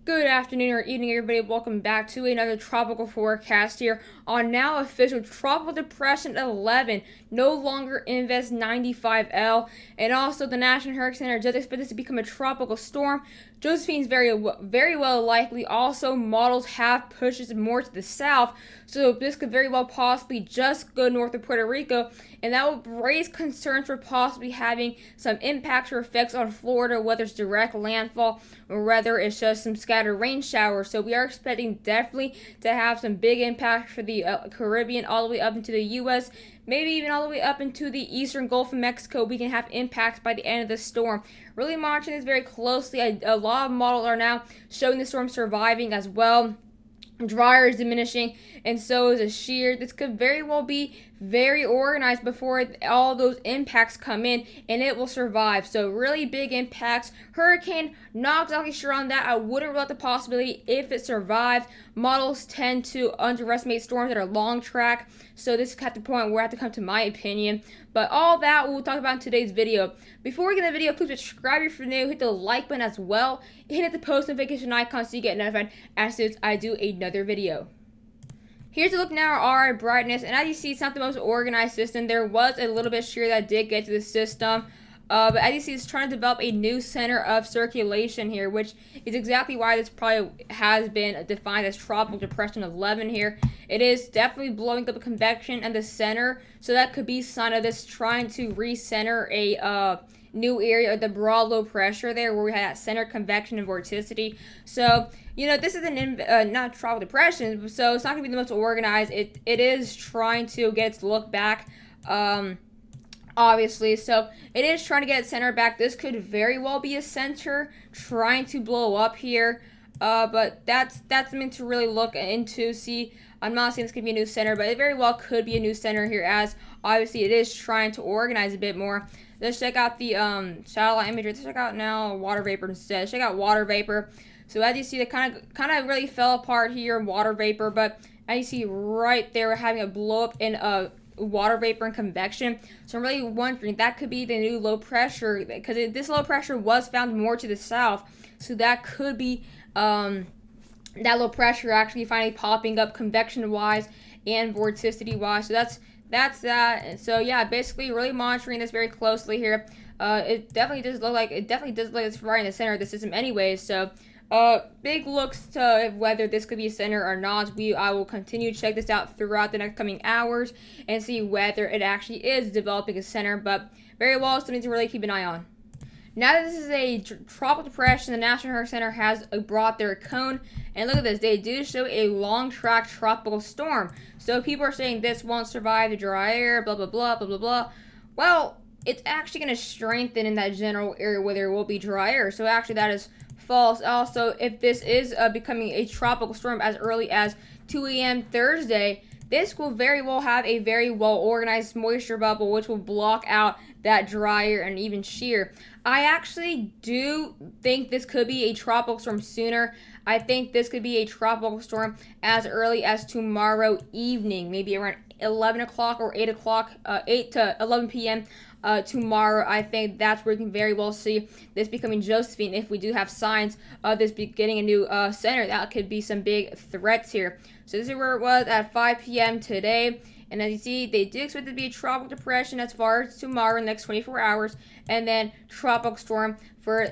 Good afternoon or evening, everybody. Welcome back to another tropical forecast here on now official Tropical Depression 11. No longer Invest 95L. And also, the National Hurricane Center does expect this to become a tropical storm. Josephine's very well likely. Also, models have pushes more to the south, so this could very well possibly just go north of Puerto Rico, and that will raise concerns for possibly having some impacts or effects on Florida, whether it's direct landfall or whether it's just some scattered rain showers. So we are expecting definitely to have some big impacts for the Caribbean all the way up into the U.S., maybe even all the way up into the eastern Gulf of Mexico. We can have impacts by the end of the storm. Really monitoring this very closely. A lot of models are now showing the storm surviving as well. Dryer is diminishing, and so is a shear. This could very well be very organized before all those impacts come in, and it will survive. So really big impacts. Hurricane, not exactly sure on that. I wouldn't rule out the possibility if it survives. Models tend to underestimate storms that are long track, so this is at the point where I have to come to my opinion. But all that we'll talk about in today's video. Before we get in the video, please subscribe if you're new, hit the like button as well, hit the post notification icon so you get notified as soon as I do another video. Here's a look now at our brightness, and as you see, it's not the most organized system. There was a little bit shear that did get to the system. But as you see, it's trying to develop a new center of circulation here, which is exactly why this probably has been defined as Tropical Depression 11 here. It is definitely blowing up a convection in the center, so that could be a sign of this trying to recenter a new area of the broad low pressure there where we had that center convection and vorticity. So, this is not tropical depression, so it's not going to be the most organized. It is trying to get its look back. Obviously, so it is trying to get its center back. This could very well be a center trying to blow up here, but that's something to really look into. See, I'm not saying this could be a new center, but it very well could be a new center here, as obviously it is trying to organize a bit more. Let's check out the satellite imagery. Let's check out now water vapor instead. Let's check out water vapor. So as you see, they kind of really fell apart here in water vapor, but as you see right there, we're having a blow up in water vapor and convection. So I'm really wondering, that could be the new low pressure, because this low pressure was found more to the south, so that could be that low pressure actually finally popping up convection wise and vorticity wise. So that's that. And so yeah, basically really monitoring this very closely here. It definitely does look like it's right in the center of the system anyways. So big looks to whether this could be a center or not. I will continue to check this out throughout the next coming hours and see whether it actually is developing a center, but very well something to really keep an eye on. Now that this is a tropical depression, the National Hurricane Center has brought their cone, and look at this, they do show a long track tropical storm. So people are saying this won't survive the dry air, blah blah blah blah blah blah. Well, it's actually going to strengthen in that general area where there will be dry air. So actually that is false. Also, if this is becoming a tropical storm as early as 2 a.m. Thursday, this will very well have a very well organized moisture bubble, which will block out that dry air and even shear. I actually do think this could be a tropical storm sooner. I think this could be a tropical storm as early as tomorrow evening, maybe around 11 o'clock or 8 o'clock, 8 to 11 p.m. Tomorrow. I think that's where we can very well see this becoming Josephine. If we do have signs of this getting a new center, that could be some big threats here. So this is where it was at 5 p.m. today. And as you see, they do expect it to be a tropical depression as far as tomorrow, next 24 hours, and then tropical storm for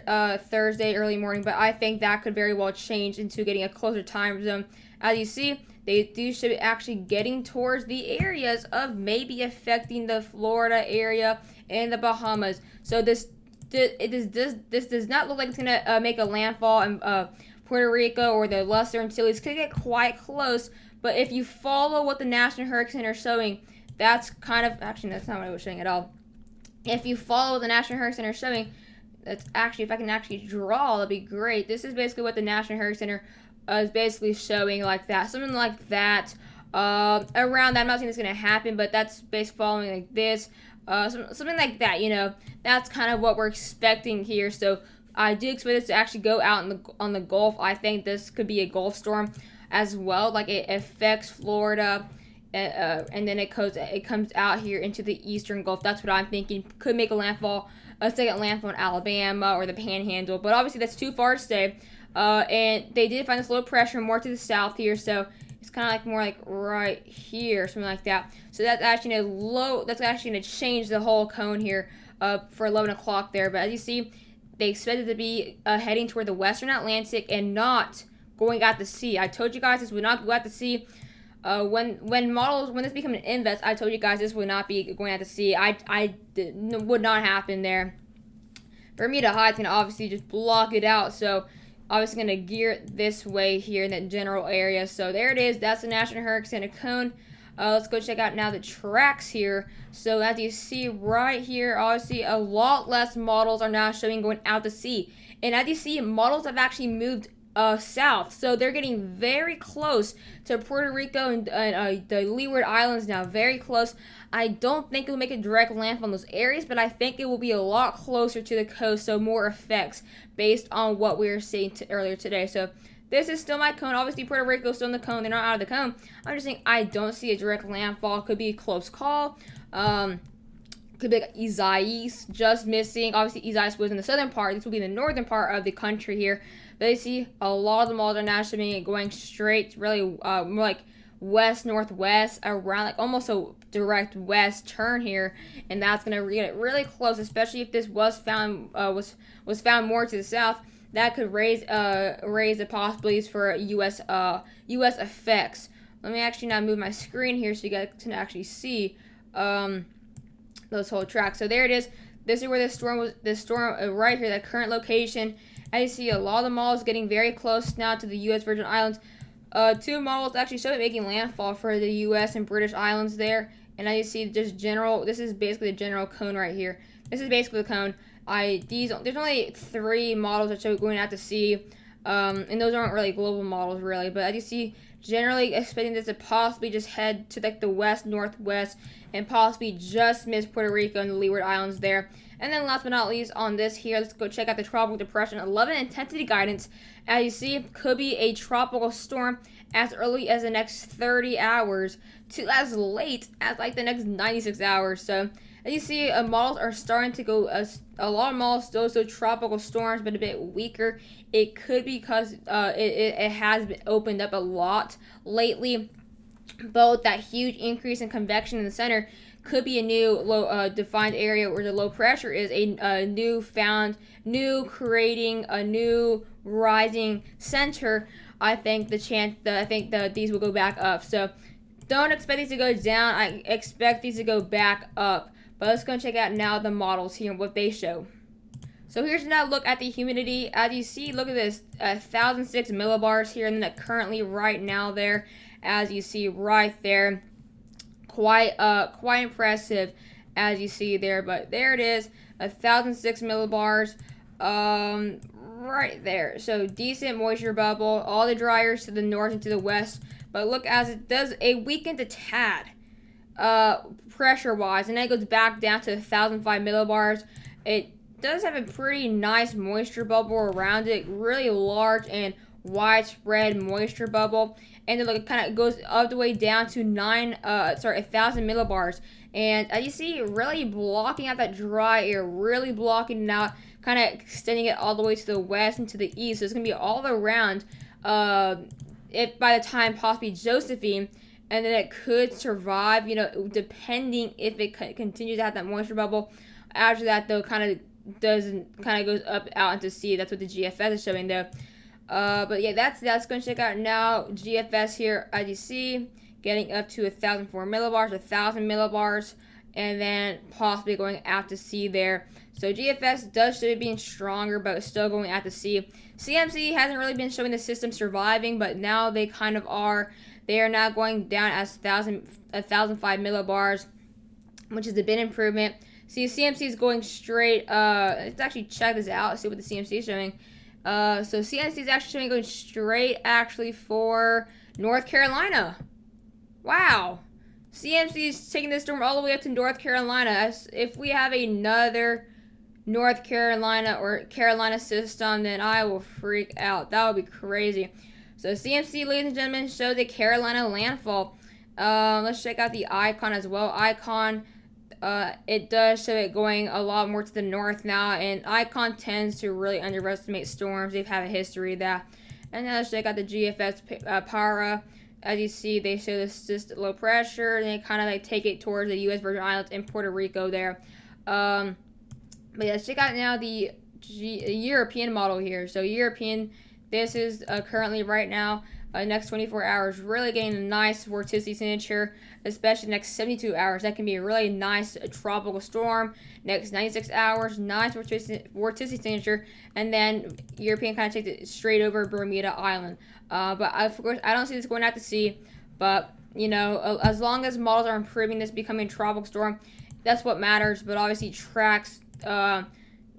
Thursday early morning. But I think that could very well change into getting a closer time zone. As you see, they do should be actually getting towards the areas of maybe affecting the Florida area and the Bahamas. So this does not look like it's gonna make a landfall in Puerto Rico or the Lesser Antilles. Could get quite close. But if you follow what the National Hurricane Center is showing, that's kind of, actually that's not what it was showing at all. If you follow what the National Hurricane Center is showing, that's actually, if I can actually draw, that'd be great. This is basically what the National Hurricane Center is basically showing, like that, something like that. Around that, I'm not saying it's gonna happen, but that's basically following like this, something like that. That's kind of what we're expecting here. So I do expect this to actually go out on the Gulf. I think this could be a Gulf storm as well, like it affects Florida, and then it comes out here into the eastern Gulf. That's what I'm thinking. Could make a second landfall in Alabama or the Panhandle, but obviously that's too far to say. And they did find this low pressure more to the south here, so it's kind of like more like right here, something like that. So that's actually a low. That's actually going to change the whole cone here for 11 o'clock there. But as you see, they expect it to be heading toward the western Atlantic and not going out to sea. I told you guys this would not go out to sea. When this become an invest, I told you guys this would not be going out to sea. Would not happen there. Bermuda High's gonna obviously just block it out, so obviously gonna gear it this way here in that general area. So there it is. That's the National Hurricane Cone. Let's go check out now the tracks here. So as you see right here, obviously a lot less models are now showing going out to sea. And as you see, models have actually moved south. So they're getting very close to Puerto Rico and the Leeward Islands now. Very close. I don't think it will make a direct landfall in those areas, but I think it will be a lot closer to the coast, so more effects based on what we were seeing earlier today. So this is still my cone. Obviously, Puerto Rico is still in the cone. They're not out of the cone. I'm just saying I don't see a direct landfall. Could be a close call. Could be like Isaias just missing. Obviously, Isaias was in the southern part. This will be the northern part of the country here. But you see, a lot of the models are now showing going straight, really more like west-northwest, around like almost a direct west turn here. And that's going to get really close, especially if this was found more to the south. That could raise the possibilities for U.S. effects. Let me actually now move my screen here so you guys can actually see those whole tracks. So there it is. This is where the storm was. The storm right here, that current location. As you see, a lot of the models getting very close now to the U.S. Virgin Islands. Two models actually show it making landfall for the U.S. and British Islands there. And as you see, just general. This is basically the general cone right here. This is basically the cone. There's only 3 models that show going out to sea, and those aren't really global models really. But as you see, generally expecting this to possibly just head to like the west northwest and possibly just miss Puerto Rico and the Leeward Islands there. And then last but not least on this here, let's go check out the tropical depression 11 intensity guidance. As you see, could be a tropical storm as early as the next 30 hours to as late as like the next 96 hours. So as you see, models are starting to go, a lot of models still show tropical storms, but a bit weaker. It could be because it has been opened up a lot lately. Both that huge increase in convection in the center could be a new low defined area where the low pressure is creating a new rising center. I think that these will go back up. So don't expect these to go down. I expect these to go back up. But let's go and check out now the models here and what they show. So here's now a look at the humidity. As you see, look at this, 1,006 millibars here, and then currently right now there, as you see right there, quite impressive, as you see there. But there it is, 1,006 millibars, right there. So decent moisture bubble. All the dryers to the north and to the west. But look, as it does a weakened a tad. Pressure wise, and then it goes back down to 1,005 millibars. It does have a pretty nice moisture bubble around it, really large and widespread moisture bubble, and then look, it kind of goes all the way down to 1,000 millibars. And as you see, really blocking out that dry air, really blocking it out, kind of extending it all the way to the west and to the east. So it's gonna be all around. If by the time possibly Josephine. And then it could survive, depending if it continues to have that moisture bubble. After that, though, kind of goes up out into sea. That's what the GFS is showing, though. But yeah, that's going to check out now. GFS here, as you see, getting up to 1,004 millibars, 1,000 millibars, and then possibly going out to sea there. So GFS does show it being stronger, but it's still going out to sea. CMC hasn't really been showing the system surviving, but now they kind of are. They are now going down as 1,005 millibars, which is a bit improvement. See, CMC is going straight. Let's actually check this out, see what the CMC is showing. So CMC is actually showing going straight actually for North Carolina. Wow. CMC is taking this storm all the way up to North Carolina. If we have another North Carolina or Carolina system, then I will freak out. That would be crazy. So CMC, ladies and gentlemen, shows a Carolina landfall. Let's check out the icon as well. Icon it does show it going a lot more to the north now, and Icon tends to really underestimate storms. They've had a history of that. And now let's check out the GFS Para. As you see, they show this just low pressure, and they kind of like take it towards the U.S. Virgin Islands and Puerto Rico there. But yeah, let's check out now the European model here. So European, this is currently right now, next 24 hours, really getting a nice vorticity signature, especially next 72 hours. That can be a really nice tropical storm. Next 96 hours, nice vorticity signature, and then European kind of takes it straight over Bermuda Island. But of course, I don't see this going out to sea. But you know, as long as models are improving this becoming a tropical storm, that's what matters. But obviously, tracks.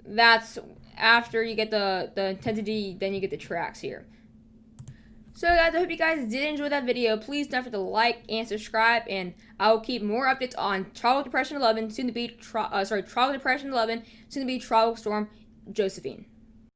That's after you get the intensity, then you get the tracks here. So guys, I hope you guys did enjoy that video. Please don't forget to like and subscribe, and I will keep more updates on Tropical Depression 11, soon to be Tropical Depression 11, soon to be Tropical Storm Josephine.